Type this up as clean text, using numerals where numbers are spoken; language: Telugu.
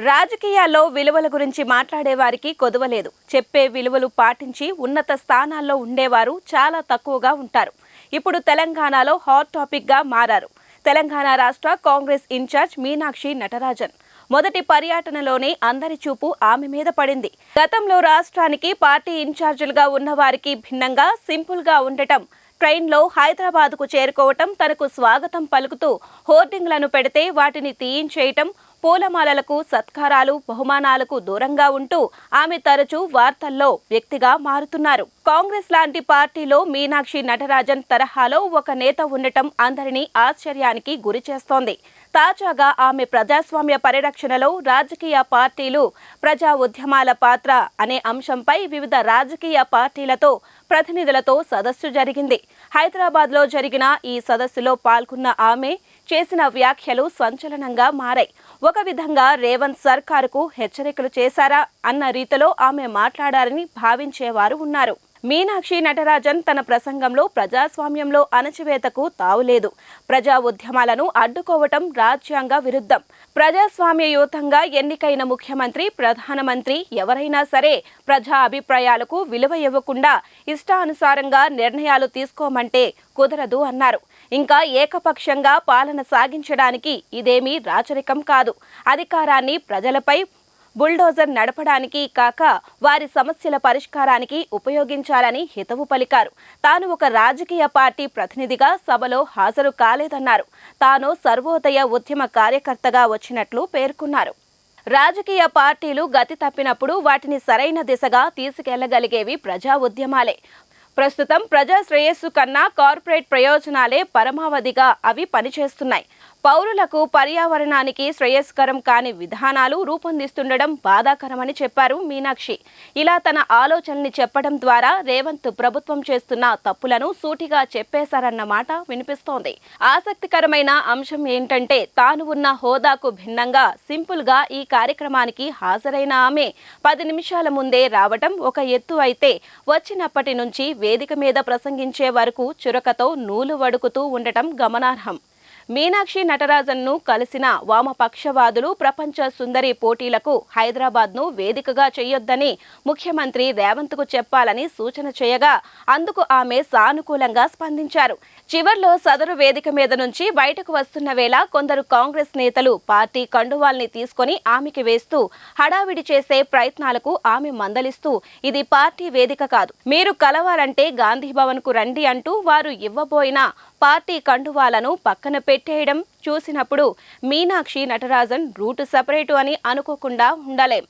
రాజకీయాల్లో విలువల గురించి మాట్లాడే వారికి కొదువలేదు. చెప్పే విలువలు పాటించి ఉన్నత స్థానాల్లో ఉండేవారు చాలా తక్కువగా ఉంటారు. ఇప్పుడు తెలంగాణలో హాట్ టాపిక్ గా మారారు. తెలంగాణ రాష్ట్ర కాంగ్రెస్ ఇన్ఛార్జ్ మీనాక్షి నటరాజన్ మొదటి పర్యటనలోనే అందరి చూపు ఆమె మీద పడింది. గతంలో రాష్ట్రానికి పార్టీ ఇన్ఛార్జీలుగా ఉన్న వారికి భిన్నంగా సింపుల్ గా ఉండటం, ట్రైన్లో హైదరాబాద్కు చేరుకోవటం, తనకు స్వాగతం పలుకుతూ హోర్డింగ్లను పెడితే వాటిని తీయించేయటం, పూలమాలలకు, సత్కారాలు, బహుమానాలకు దూరంగా ఉంటూ ఆమె తరచూ వార్తల్లో వ్యక్తిగా మారుతున్నారు. కాంగ్రెస్ లాంటి పార్టీలో మీనాక్షి నటరాజన్ తరహాలో ఒక నేత ఉండటం అందరినీ ఆశ్చర్యానికి గురిచేస్తోంది. తాజాగా ఆమె ప్రజాస్వామ్య పరిరక్షణలో రాజకీయ పార్టీలు, ప్రజా ఉద్యమాల పాత్ర అనే అంశంపై వివిధ రాజకీయ పార్టీలతో ప్రతినిధులతో సదస్సు జరిగింది. హైదరాబాద్లో జరిగిన ఈ సదస్సులో పాల్గొన్న ఆమె చేసిన వ్యాఖ్యలు సంచలనంగా మారాయి. ఒక విధంగా రేవంత్ సర్కారుకు హెచ్చరికలు చేశారా అన్న రీతిలో ఆమె మాట్లాడారని భావించేవారు ఉన్నారు. మీనాక్షి నటరాజన్ తన ప్రసంగంలో ప్రజాస్వామ్యంలో అణచివేతకు తావులేదు, ప్రజా ఉద్యమాలను అడ్డుకోవటం రాజ్యాంగ విరుద్ధం, ప్రజాస్వామ్యయుతంగా ఎన్నికైన ముఖ్యమంత్రి, ప్రధానమంత్రి ఎవరైనా సరే ప్రజా అభిప్రాయాలకు విలువ ఇవ్వకుండా ఇష్టానుసారంగా నిర్ణయాలు తీసుకోమంటే కుదరదు అన్నారు. ఇంకా ఏకపక్షంగా పాలన సాగించడానికి ఇదేమీ రాచరికం కాదు, అధికారాన్ని ప్రజలపై బుల్డోజర్ నడపడానికి కాక వారి సమస్యల పరిష్కారానికి ఉపయోగించాలని హితవు పలికారు. తాను ఒక రాజకీయ పార్టీ ప్రతినిధిగా సభలో హాజరు కాలేదన్నారు. తాను సర్వోదయ ఉద్యమ కార్యకర్తగా వచ్చినట్లు పేర్కొన్నారు. రాజకీయ పార్టీలు గతి తప్పినప్పుడు వాటిని సరైన దిశగా తీసుకెళ్లగలిగేవి ప్రజా ఉద్యమాలే. ప్రస్తుతం ప్రజా శ్రేయస్సు కన్నా కార్పొరేట్ ప్రయోజనాలే పరమావధిగా అవి పనిచేస్తున్నాయి. పౌరులకు, పర్యావరణానికి శ్రేయస్కరం కాని విధానాలు రూపొందిస్తుండడం బాధాకరమని చెప్పారు మీనాక్షి. ఇలా తన ఆలోచనల్ని చెప్పడం ద్వారా రేవంత్ ప్రభుత్వం చేస్తున్న తప్పులను సూటిగా చెప్పేశారన్న మాట వినిపిస్తోంది. ఆసక్తికరమైన అంశం ఏంటంటే, తాను ఉన్న హోదాకు భిన్నంగా సింపుల్ గా ఈ కార్యక్రమానికి హాజరైన ఆమె 10 నిమిషాల ముందే రావటం ఒక ఎత్తు అయితే, వచ్చినప్పటి నుంచి వేదిక మీద ప్రసంగించే వరకు చురకతో నూలు వడుకుతూ ఉండటం గమనార్హం. మీనాక్షి నటరాజన్ను కలిసిన వామపక్షవాదులు ప్రపంచ సుందరి పోటీలకు హైదరాబాద్ను వేదికగా చేయొద్దని ముఖ్యమంత్రి రేవంత్కు చెప్పాలని సూచన చేయగా అందుకు ఆమె సానుకూలంగా స్పందించారు. చివర్లో సదరు వేదిక మీద నుంచి బయటకు వస్తున్న వేళ కొందరు కాంగ్రెస్ నేతలు పార్టీ కండువాల్ని తీసుకొని ఆమెకి వేస్తూ హడావిడి చేసే ప్రయత్నాలకు ఆమె మందలిస్తూ, ఇది పార్టీ వేదిక కాదు, మీరు కలవాలంటే గాంధీభవన్ కు రండి అంటూ వారు ఇవ్వబోయిన పార్టీ కండువాలను పక్కన పెట్టేయడం చూసినప్పుడు మీనాక్షి నటరాజన్ రూటు సపరేటు అని అనుకోకుండా ఉండలేం.